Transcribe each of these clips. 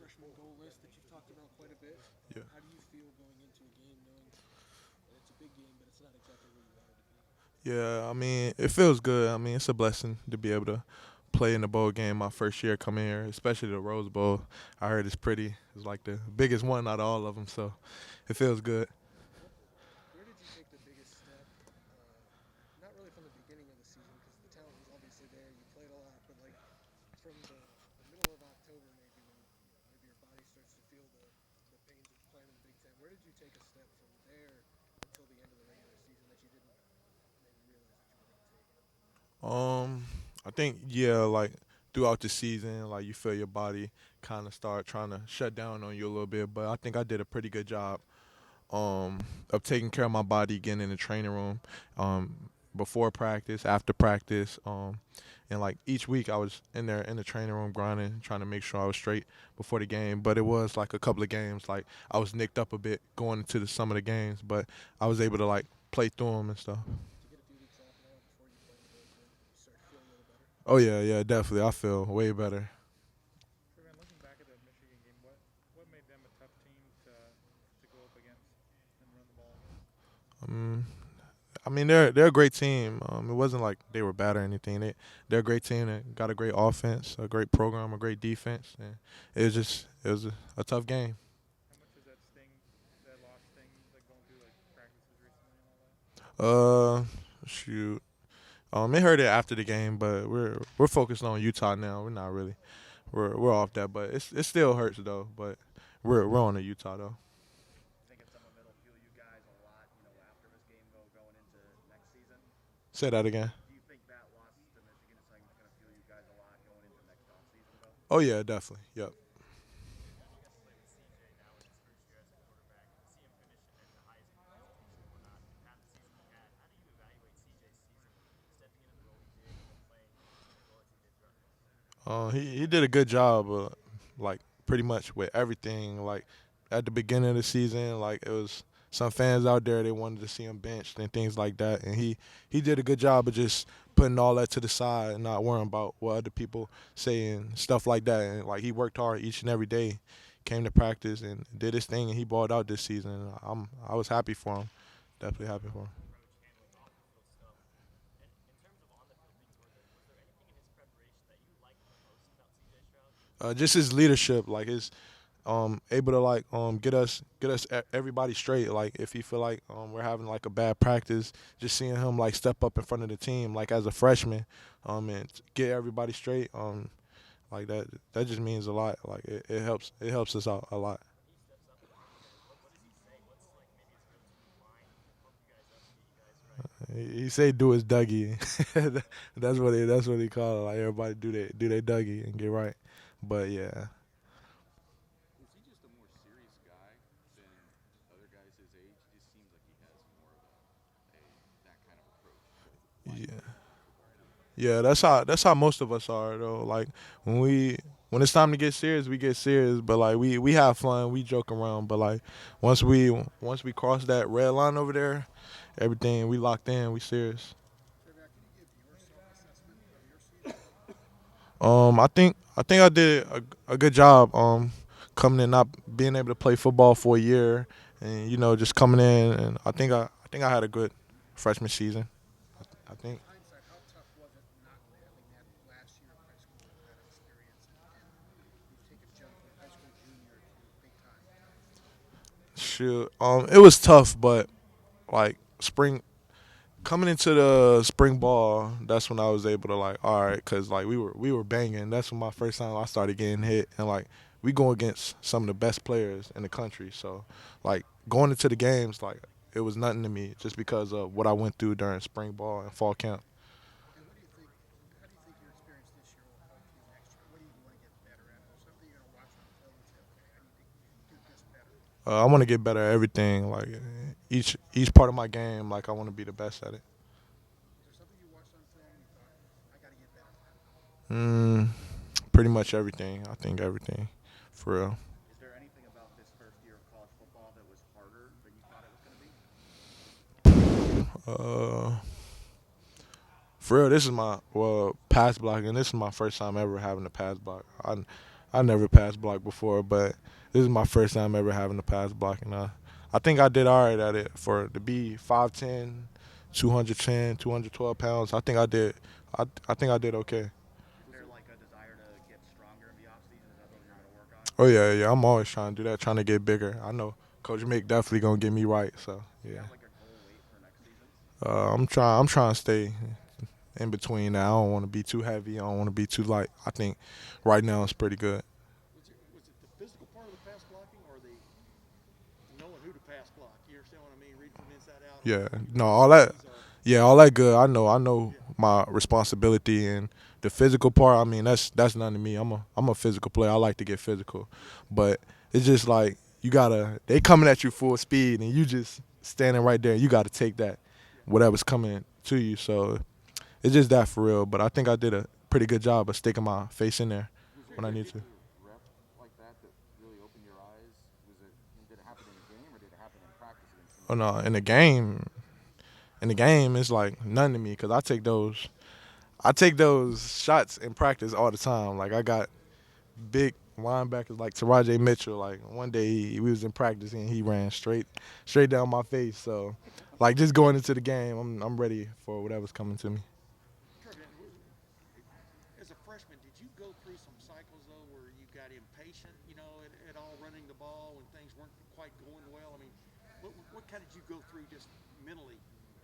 freshman goal list that you've talked about quite a bit. Yeah. How do you feel going into a game knowing that it's a big game, but it's not exactly where you wanted to be? Yeah, I mean, it feels good. I mean, it's a blessing to be able to play in the bowl game my first year coming here, especially the Rose Bowl. I heard it's pretty. It's like the biggest one out of all of them, so it feels good. Where did you take the biggest step? Not really from the beginning of the season because the talent was obviously there. You played a lot, but like from the middle of October, maybe when maybe your body starts to feel the pains of playing in the Big Ten. Where did you take a step from there until the end of the regular season that you didn't maybe realize that you were going to take? Um, I think yeah, like throughout the season, like you feel your body kind of start trying to shut down on you a little bit, but I think I did a pretty good job of taking care of my body, getting in the training room, before practice, after practice, and like each week I was in there in the training room grinding, trying to make sure I was straight before the game. But it was like a couple of games, like I was nicked up a bit going into some of the games, but I was able to like play through them and stuff. Did you get a few weeks off now before you play in the Big Ten? You start to feel a little better. Oh yeah, yeah, definitely. I feel way better. TreVeyon, looking back at the Michigan game, what made them a tough team to go up against and run the ball against? Um, I mean, they're a great team. It wasn't like they were bad or anything. They're a great team that got a great offense, a great program, a great defense, and it was a tough game. How much does that sting, that loss sting, like going through like practices recently and all that? Uh, shoot. It hurt it after the game, but we're focused on Utah now. We're not really. We're off that, but it still hurts though. But we're on the Utah though. You think it's someone that'll fuel you guys a lot, after this game going into next season? Say that again. Do you think that loss to Michigan is something that's going to fuel you guys a lot going into next offseason, though? Oh yeah, definitely. Yep. He did a good job, like pretty much with everything. Like at the beginning of the season, like it was some fans out there they wanted to see him benched and things like that, and he did a good job of just putting all that to the side and not worrying about what other people say and stuff like that. And like he worked hard each and every day, came to practice and did his thing, and he balled out this season. I was happy for him, definitely happy for him. Just his leadership, like his able to like everybody straight. Like if he feel like we're having like a bad practice, just seeing him like step up in front of the team like as a freshman, and get everybody straight. Like that just means a lot. Like it helps us out a lot. He say do his Dougie. That's what he call it. Like everybody do they Dougie and get right. But yeah, Is he just a more serious guy than other guys his age? He just seems like he has more of a that kind of approach to life. yeah. Yeah, that's how most of us are though. Like when it's time to get serious, we get serious. But like we have fun, we joke around. But like once we cross that red line over there, everything we locked in, we serious. TreVeyon, can you give your self-assessment of your season? I think I did a good job. Coming in, not being able to play football for a year, and just coming in, and I think I had a good freshman season. I think. In hindsight, how tough was it not having that last year of high school that experience and you take a jump from high school junior to big time? Shoot, it was tough, but like spring coming into the spring ball, that's when I was able to like, all right, cause like we were banging. That's when my first time I started getting hit, and like we go against some of the best players in the country. So like going into the games, like it was nothing to me just because of what I went through during spring ball and fall camp. And what do you think? How do you think your experience this year will help you next year? What do you want to get better at? Or something you're gonna watch on film and say, okay, I need to do this better. I want to get better at everything, like each part of my game. Like I want to be the best at it. Is there something you watched on film and you thought, I got to get better at that? Mm, pretty much everything. I think everything, for real. Is there anything about this first year of college football that was harder than you thought it was going to be? Uh, for real, this is my pass block, and this is my first time ever having a pass block. I never pass block before, but this is my first time ever having to pass block, and I think I did all right at it for to be 5'10", 210, 212 pounds. I think I did. I think I did okay. Is there like a desire to get stronger in the off season? Is that something you're going to work on? Oh yeah, yeah. I'm always trying to do that, trying to get bigger. I know Coach Mick definitely gonna get me right. So Do you yeah, have like a goal weight for next season? I'm trying. I'm trying to stay in between that. I don't want to be too heavy. I don't want to be too light. I think right now it's pretty good. Was it the physical part of the pass blocking or the knowing who to pass block? You understand what I mean? Reading from inside out. Yeah, no, all that. Yeah, all that good. I know my responsibility and the physical part. I mean, that's nothing to me. I'm a physical player. I like to get physical, but it's just like you gotta. They coming at you full speed, and you just standing right there. You got to take that, whatever's coming to you. So it's just that for real. But I think I did a pretty good job of sticking my face in there when I need to. Rep like that really opened your eyes? Did it happen in the game or did it happen in practice against Oh some no, in the game, it's like nothing to me because I take those shots in practice all the time. Like I got big linebackers like Taraji Mitchell. Like one day we was in practice and he ran straight down my face. So like just going into the game, I'm ready for whatever's coming to me. TreVeyon, as a freshman, did you go through some cycles though where you got impatient, at all running the ball when things weren't quite going well? I mean, what kind did you go through just mentally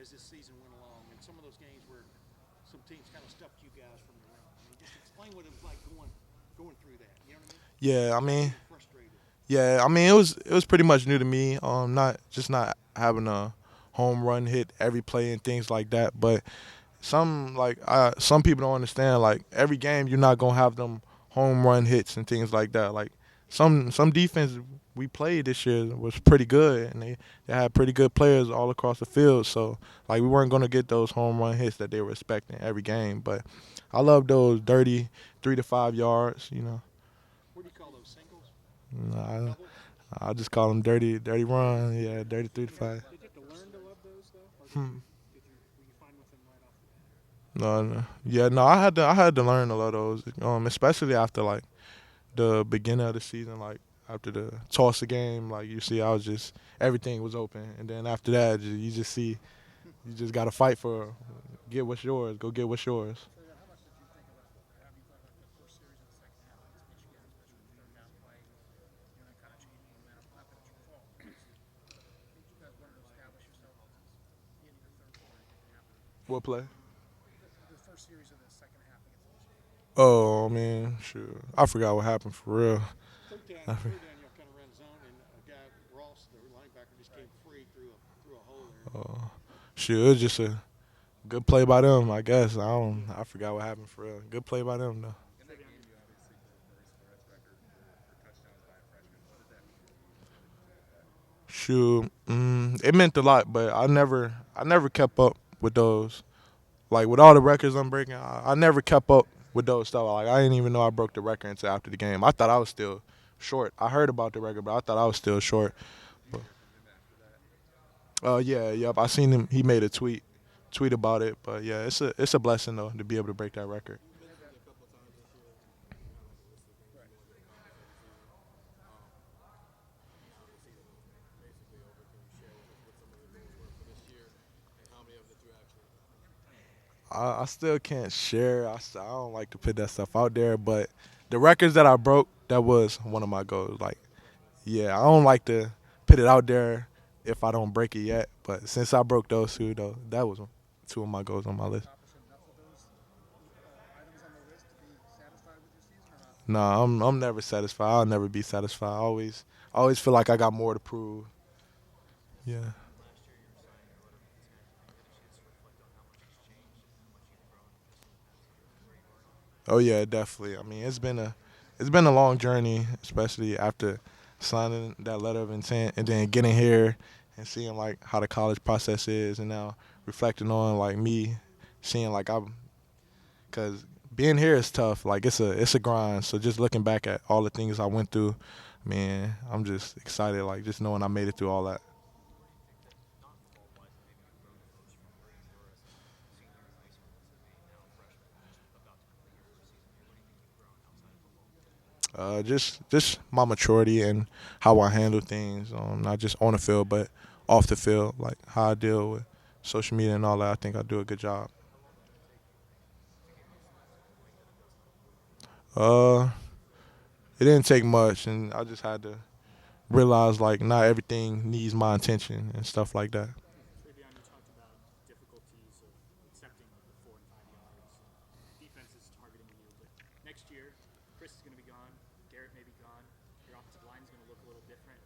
as this season went along, and some of those games where some teams kind of stuffed you guys from the run? I mean, just explain what it was like going through that. You know what I mean? Yeah, I mean, Frustrated. yeah, I mean it was pretty much new to me. Not having a home run hit every play and things like that. But some people don't understand. Like every game, you're not gonna have them home run hits and things like that. Like some defense we played this year was pretty good, and they had pretty good players all across the field. So like we weren't gonna get those home run hits that they were expecting every game. But I love those dirty 3 to 5 yards. What do you call those, singles? Nah, Doubles? I just call them dirty run. Yeah, dirty 3 to 5. Did you have to learn to love those though, or Hmm. were you fine with them right off the bat? No, no, yeah, no. I had to learn a lot of those. Especially after like the beginning of the season, like after the Tulsa game, like you see, I was just everything was open, and then after that, you just see, you just got to fight for get what's yours. Go get what's yours. So how much did you think about how you thought about the first series in the second half against Michigan, especially the third down play, and kind of changing momentum? Not that it's your fault, obviously, but I think you guys wanted to establish yourself in your third quarter and get after What play? the first series of the second half against Michigan. Oh man, sure. I forgot what happened for real. Third down, y'all kind of ran zone, and a guy, Ross, the linebacker, just came free through a hole there. Shoot, it was just a good play by them, I guess. I forgot what happened for real. Good play by them though. In that game, you obviously broke Maurice Barrett's record for touchdowns by a freshman. What does that mean to you? Shoot, it meant a lot, but I never kept up with those. Like with all the records I'm breaking, I never kept up with those stuff. Like I didn't even know I broke the record until after the game. I thought I was still short. I heard about the record, but I thought I was still short. Did you hear from him after that? Yeah, yep. I seen him. He made a tweet about it. But yeah, it's a blessing though to be able to break that record. I still can't share. I don't like to put that stuff out there, but the records that I broke, that was one of my goals. Like, yeah, I don't like to put it out there if I don't break it yet. But since I broke those two, though, that was two of my goals on my list. Accomplish enough of those items on the list to be satisfied with your season or not? Nah, I'm never satisfied. I'll never be satisfied. I always feel like I got more to prove. Yeah. Last year you were signing your Lettermen 10. Have you had a chance to reflect on how much he's changed and how much you've grown just in the past year from where you are now? Oh yeah, definitely. I mean, it's been a long journey, especially after signing that letter of intent and then getting here and seeing like how the college process is, and now reflecting on like me, seeing like cause being here is tough. Like it's a grind. So just looking back at all the things I went through, man, I'm just excited. Like just knowing I made it through all that. Not football-wise, but maybe you've grown the most from where you were as a senior in high school to being now a freshman, just about to complete your first season here. What do you think you've grown outside of football? Just my maturity and how I handle things, not just on the field but off the field, like how I deal with social media and all that. I think I do a good job. Uh, it didn't take much, and I just had to realize like not everything needs my attention and stuff like that. TreVeyon, you talked about difficulties of accepting the 4 and 5 yards. Defense is targeting you, but next year, Chris is going to be gone. Garrett may be gone. Your offensive line is going to look a little different.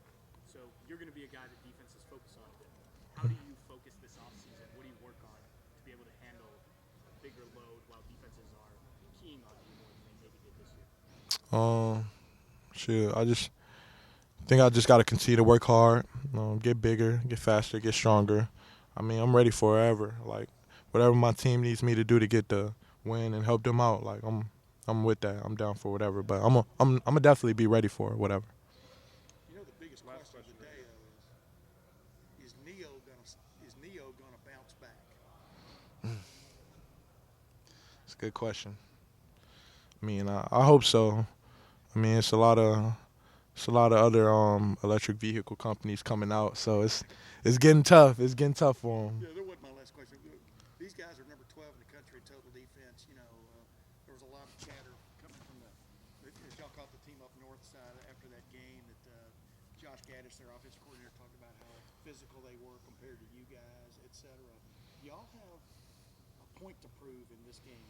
So you're going to be a guy that defense is focused on a bit. How do you focus this offseason? What do you work on to be able to handle a bigger load while defenses are keying on you more than they maybe did this year? Um, Shit, I just think I just got to continue to work hard, get bigger, get faster, get stronger. I mean, I'm ready for whatever. Like whatever my team needs me to do to get the win and help them out. Like I'm with that. I'm down for whatever. But I'm gonna definitely be ready for whatever. You know, the biggest question of the day though is Neo gonna bounce back? It's a good question. I mean, I hope so. I mean, it's a lot of other electric vehicle companies coming out, so it's getting tough. It's getting tough for them. Yeah, that wasn't my last question. These guys are number 12 in the country in total defense. You know, there was a lot of chatter coming from as y'all caught the team up north side after that game that Josh Gaddis, their offensive coordinator, talked about how physical they were compared to you guys, etc. Y'all have a point to prove in this game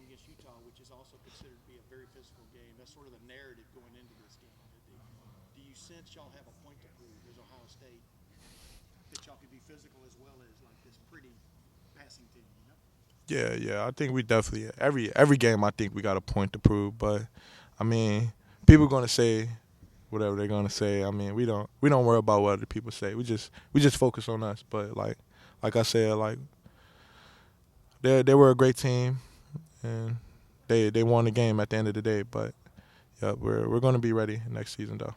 against Utah, which is also considered to be a very physical game. That's sort of the narrative going into this game. Do you sense y'all have a point to prove as Ohio State that y'all can be physical as well as like this pretty passing team? You know? Yeah. I think we definitely every game. I think we got a point to prove. But I mean, people gonna say whatever they're gonna say. I mean, we don't worry about what other people say. We just focus on us. But like I said, like they were a great team, and they won the game at the end of the day. But yeah, we're gonna be ready next season though.